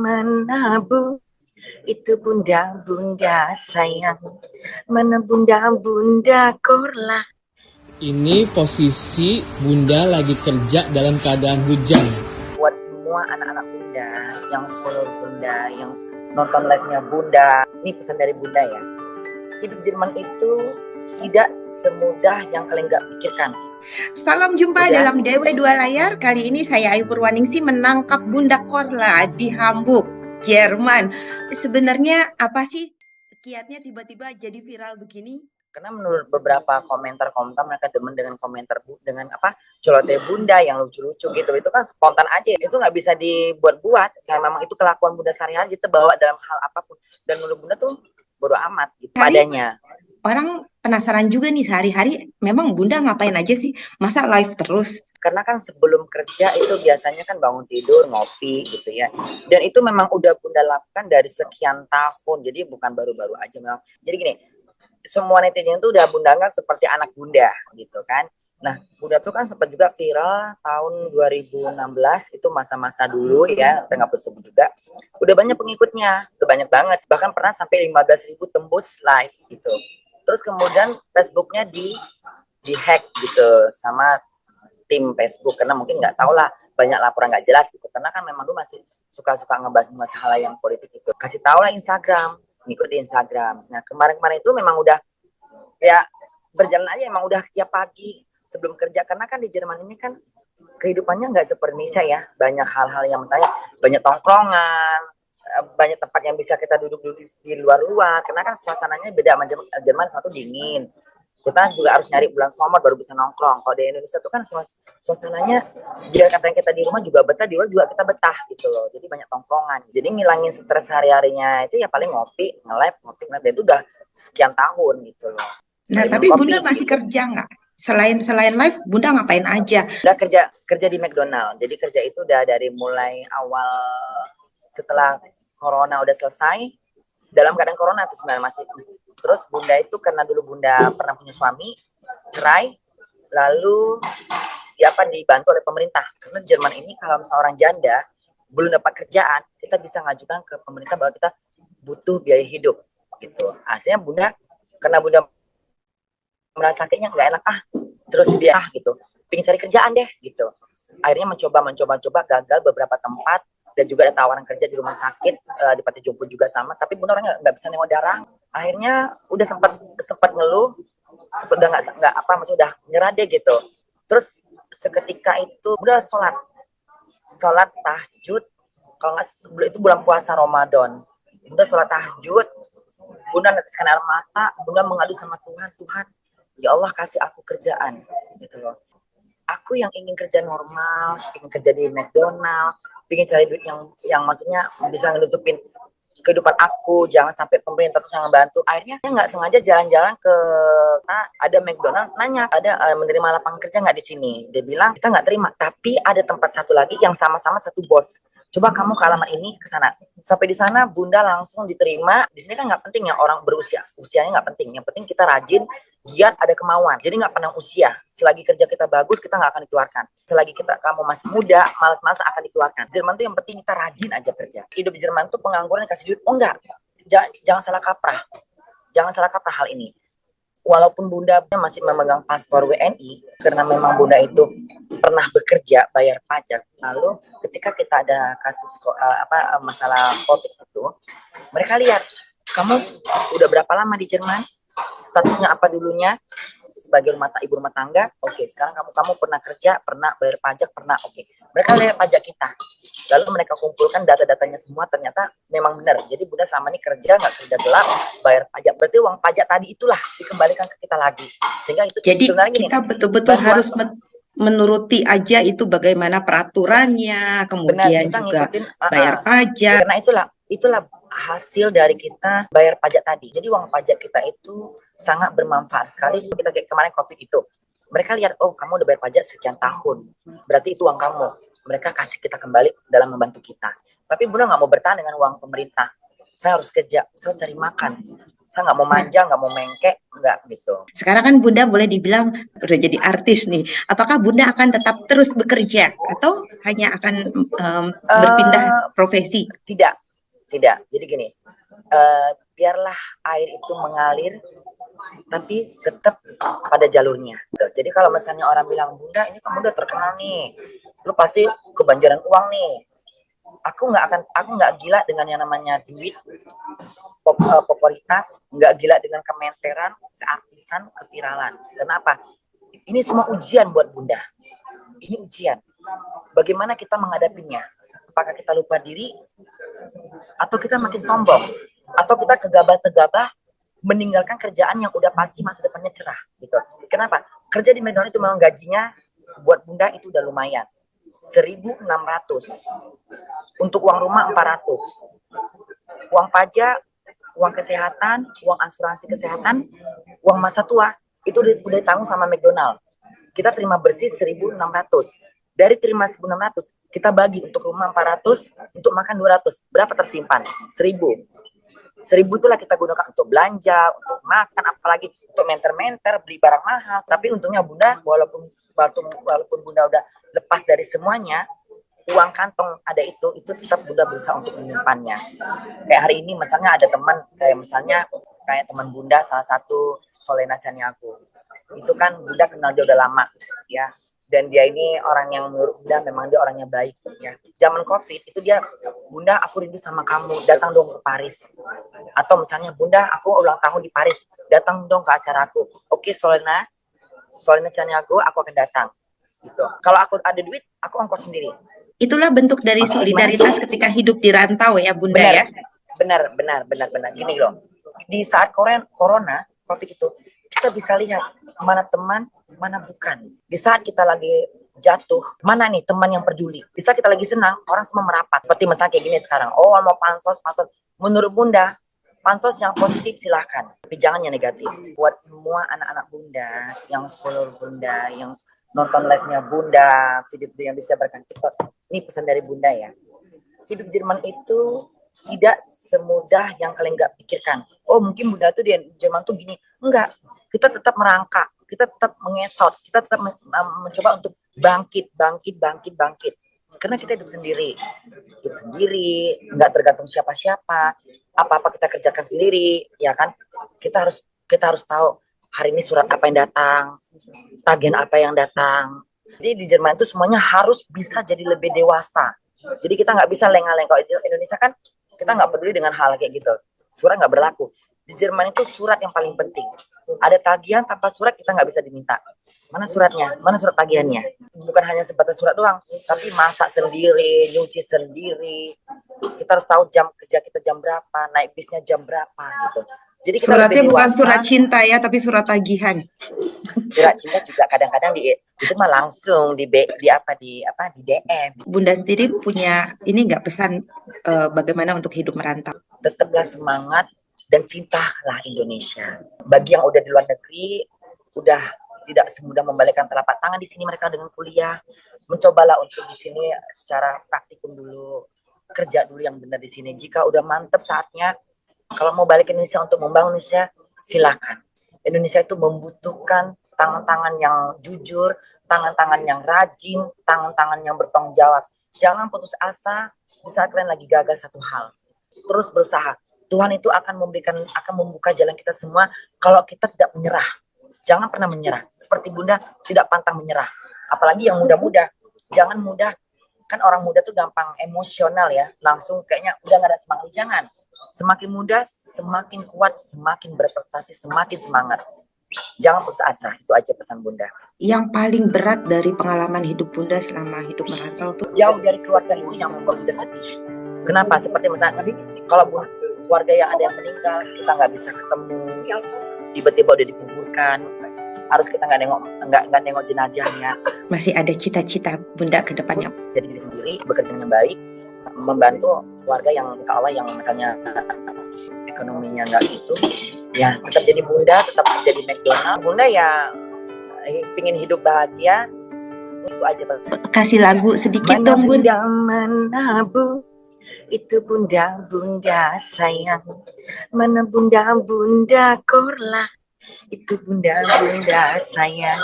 Mana bu, itu bunda-bunda sayang. Mana bunda-bunda korla. Ini posisi Bunda lagi kerja dalam keadaan hujan. Buat semua anak-anak bunda, yang follow bunda, yang nonton live-nya bunda, ini pesan dari bunda ya. Hidup Jerman itu tidak semudah yang kalian gak pikirkan. Salam jumpa dalam DW 2 Layar. Kali ini saya Ayu Purwaningsi menangkap Bunda Korla di Hamburg, Jerman. Sebenarnya apa sih kiatnya tiba-tiba jadi viral begini? Karena menurut beberapa komentar mereka demen dengan komentar dengan celoteh bunda yang lucu-lucu gitu. Itu kan spontan aja, itu nggak bisa dibuat-buat. Kayak memang itu kelakuan bunda sehari-hari, kita bawa dalam hal apapun. Dan menurut bunda tuh bodo amat gitu padanya. Orang penasaran juga nih, sehari-hari memang bunda ngapain aja sih? Masa live terus? Karena kan sebelum kerja itu biasanya kan bangun tidur, ngopi gitu ya. Dan itu memang udah bunda lakukan dari sekian tahun. Jadi bukan baru-baru aja memang. Jadi gini, semua netizen itu udah bunda anggap seperti anak bunda gitu kan. Nah, bunda tuh kan sempat juga viral tahun 2016, itu masa-masa dulu ya, kita nggak bersebut juga. Udah banyak pengikutnya, udah banyak banget. Bahkan pernah sampai 15.000 tembus live gitu. Terus kemudian Facebooknya di hack gitu sama tim Facebook, karena mungkin nggak tahu lah, banyak laporan nggak jelas gitu. Karena kan memang lu masih suka-suka ngebahas masalah yang politik itu. Kasih tahu lah Instagram, ngikut di Instagram. Nah kemarin-kemarin itu memang udah ya berjalan aja, emang udah tiap pagi sebelum kerja. Karena kan di Jerman ini kan kehidupannya nggak seperti Indonesia ya. Banyak hal-hal yang misalnya banyak tongkrongan, banyak tempat yang bisa kita duduk-duduk di luar-luar. Karena kan suasananya beda sama Jerman, satu dingin. Kita juga harus nyari bulan sommer baru bisa nongkrong. Kalau di Indonesia tuh kan suasananya, biar katanya kita di rumah juga betah, di luar juga kita betah gitu loh. Jadi banyak tongkrongan. Jadi ngilangin stres hari-harinya itu ya paling ngopi, nge-live. Dan itu udah sekian tahun gitu loh. Nah, tapi bunda masih kerja nggak? Selain live, bunda ngapain aja? Udah kerja di McDonald. Jadi kerja itu udah dari mulai awal setelah corona udah selesai. Dalam keadaan corona tuh sebenarnya masih. Terus bunda itu karena dulu bunda pernah punya suami, cerai, lalu dibantu oleh pemerintah. Karena di Jerman ini kalau seorang janda belum dapat kerjaan, kita bisa ngajukan ke pemerintah bahwa kita butuh biaya hidup gitu. Akhirnya bunda, karena bunda merasa kayaknya nggak enak terus dia gitu, pengen cari kerjaan deh gitu. Akhirnya mencoba gagal beberapa tempat, dan juga ada tawaran kerja di rumah sakit di Pati Jumpu juga sama, tapi bunda orangnya nggak bisa nengok darah. Akhirnya udah sempat ngeluh, udah maksudnya udah nyerah deh gitu. Terus seketika itu udah sholat tahajud, kalau nggak sebelum itu bulan puasa Ramadan, bunda sholat tahajud, bunda neteskan air mata, bunda mengadu sama Tuhan, ya Allah kasih aku kerjaan gitu loh. Aku yang ingin kerja normal, ingin kerja di McDonald, ingin cari duit yang maksudnya bisa nutupin kehidupan aku, jangan sampai pemerintah terus yang ngebantu. Akhirnya nggak sengaja jalan-jalan ke ada McDonald, nanya ada menerima lapangan kerja nggak di sini. Dia bilang kita nggak terima, tapi ada tempat satu lagi yang sama-sama satu bos. Coba kamu ke alamat ini, ke sana. Sampai di sana bunda langsung diterima. Di sini kan nggak penting ya orang berusia, usianya nggak penting. Yang penting kita rajin, giat, ada kemauan. Jadi nggak pandang usia. Selagi kerja kita bagus, kita nggak akan dikeluarkan. Selagi kamu masih muda, malas-malas akan dikeluarkan. Jerman tuh yang penting kita rajin aja kerja. Hidup di Jerman tuh pengangguran dikasih duit. Oh enggak, jangan salah kaprah. Jangan salah kaprah hal ini. Walaupun bunda masih memegang paspor WNI, karena memang bunda itu pernah bekerja, bayar pajak. Lalu ketika kita ada kasus masalah COVID itu, mereka lihat, kamu udah berapa lama di Jerman, statusnya apa dulunya, sebagai ibu rumah tangga, oke. Sekarang kamu pernah kerja, pernah bayar pajak, pernah, oke. Mereka lihat pajak kita, lalu mereka kumpulkan data-datanya semua, ternyata memang benar. Jadi bunda selama ini kerja, nggak kerja gelap, bayar pajak. Berarti uang pajak tadi itulah dikembalikan ke kita lagi. Sehingga itu jadi kita betul-betul harus menuruti aja itu bagaimana peraturannya, kemudian benar, juga bayar pajak. Karena itulah hasil dari kita bayar pajak tadi. Jadi uang pajak kita itu sangat bermanfaat sekali. Kita kayak kemarin COVID itu, mereka lihat, oh kamu udah bayar pajak sekian tahun, berarti itu uang kamu. Mereka kasih kita kembali dalam membantu kita. Tapi bunda nggak mau bertahan dengan uang pemerintah. Saya harus kerja, saya harus cari makan. Saya nggak mau manja, nggak mau mengkek, nggak gitu. Sekarang kan Bunda boleh dibilang udah jadi artis nih. Apakah Bunda akan tetap terus bekerja atau hanya akan berpindah Eh profesi? tidak, tidak. Jadi gini, biarlah air itu mengalir, tapi tetap pada jalurnya. Gitu. Jadi kalau misalnya orang bilang, Bunda ini kamu udah terkenal nih, lu pasti kebanjiran uang nih. Aku nggak gila dengan yang namanya duit, popularitas, nggak gila dengan kementeran, keartisan, keviralan. Kenapa? Ini semua ujian buat Bunda. Ini ujian. Bagaimana kita menghadapinya? Apakah kita lupa diri? Atau kita makin sombong? Atau kita gegabah-tegabah meninggalkan kerjaan yang udah pasti masa depannya cerah? Gitu. Kenapa? Kerja di McDonald itu memang gajinya buat Bunda itu udah lumayan. 1.600. Untuk uang rumah 400. Uang pajak, uang kesehatan, uang asuransi kesehatan, uang masa tua, itu udah ditanggung sama McDonald. Kita terima bersih 1.600. Dari terima 1.600, kita bagi untuk rumah 400, untuk makan 200. Berapa tersimpan? 1.000. 1.000 itulah kita gunakan untuk belanja, untuk makan, apalagi untuk menter-menter, beli barang mahal. Tapi untungnya Bunda, walaupun Bunda udah lepas dari semuanya, uang kantong ada itu tetap Bunda berusaha untuk menyimpannya. Kayak hari ini misalnya ada teman, kayak teman Bunda, salah satu Solena Caniago. Itu kan Bunda kenal dia udah lama, ya. Dan dia ini orang yang menurut Bunda memang dia orangnya baik, ya. Zaman COVID itu dia, Bunda aku rindu sama kamu, datang dong ke Paris. Atau misalnya Bunda aku ulang tahun di Paris, datang dong ke acaraku. Oke Solena Caniago, aku akan datang. Gitu. Kalau aku ada duit, aku ongkos sendiri. Itulah bentuk dari solidaritas ketika hidup di rantau ya Bunda ya. Benar. Gini loh, di saat corona, COVID itu, kita bisa lihat mana teman, mana bukan. Di saat kita lagi jatuh, mana nih teman yang peduli. Di saat kita lagi senang, orang semua merapat. Seperti misalnya kayak gini sekarang, mau pansos. Menurut Bunda, pansos yang positif silahkan, tapi jangan yang negatif. Buat semua anak-anak Bunda, yang follow Bunda, yang nonton live-nya Bunda, video-video yang disebarkan TikTok, ini pesan dari Bunda ya. Hidup Jerman itu tidak semudah yang kalian nggak pikirkan. Oh mungkin Bunda tuh di Jerman tuh gini. Enggak, kita tetap merangkak, kita tetap mengesot, kita tetap mencoba untuk bangkit. Karena kita hidup sendiri, nggak tergantung siapa-siapa. Apa-apa kita kerjakan sendiri, ya kan? Kita harus tahu hari ini surat apa yang datang, tagihan apa yang datang. Jadi di Jerman itu semuanya harus bisa jadi lebih dewasa. Jadi kita nggak bisa lengah-lengah. Kalau di Indonesia kan kita nggak peduli dengan hal kayak gitu. Surat nggak berlaku. Di Jerman itu surat yang paling penting. Ada tagihan tanpa surat kita nggak bisa diminta. Mana suratnya? Mana surat tagihannya? Bukan hanya sebatas surat doang, tapi masak sendiri, nyuci sendiri. Kita harus tahu jam kerja kita jam berapa, naik bisnya jam berapa gitu. Jadi kita suratnya bukan surat cinta ya, tapi surat tagihan. Surat cinta juga kadang-kadang itu mah langsung di DM. Bunda sendiri punya ini nggak pesan bagaimana untuk hidup merantau? Tetaplah semangat dan cintalah Indonesia. Bagi yang udah di luar negeri, udah tidak semudah membalikkan telapak tangan di sini mereka dengan kuliah. Mencobalah untuk di sini secara praktikum dulu, kerja dulu yang benar di sini. Jika udah mantap saatnya, kalau mau balik ke Indonesia untuk membangun Indonesia, silakan. Indonesia itu membutuhkan tangan-tangan yang jujur, tangan-tangan yang rajin, tangan-tangan yang bertanggung jawab. Jangan putus asa di saat kalian lagi gagal satu hal. Terus berusaha. Tuhan itu akan membuka jalan kita semua kalau kita tidak menyerah. Jangan pernah menyerah. Seperti Bunda tidak pantang menyerah. Apalagi yang muda-muda. Jangan mudah. Kan orang muda tuh gampang emosional ya. Langsung kayaknya udah gak ada semangat. Jangan. Semakin muda, semakin kuat, semakin berprestasi, semakin semangat. Jangan putus asa. Itu aja pesan Bunda. Yang paling berat dari pengalaman hidup Bunda selama hidup merantau tuh? Jauh dari keluarga itu yang membuat Bunda sedih. Kenapa? Seperti misalnya kalau keluarga yang ada yang meninggal, kita nggak bisa ketemu. Tiba-tiba udah dikuburkan, harus kita nggak nengok jenazahnya. Masih ada cita-cita Bunda ke depannya? Jadi diri sendiri, bekerja dengan baik, membantu keluarga yang insya Allah yang misalnya ekonominya nggak gitu, ya tetap jadi Bunda, tetap jadi McDonald. Bunda ya pingin hidup bahagia, itu aja. Kasih lagu sedikit dong Bunda. Menabu Itu bunda-bunda sayang. Mana bunda-bunda Korla? Itu bunda-bunda sayang.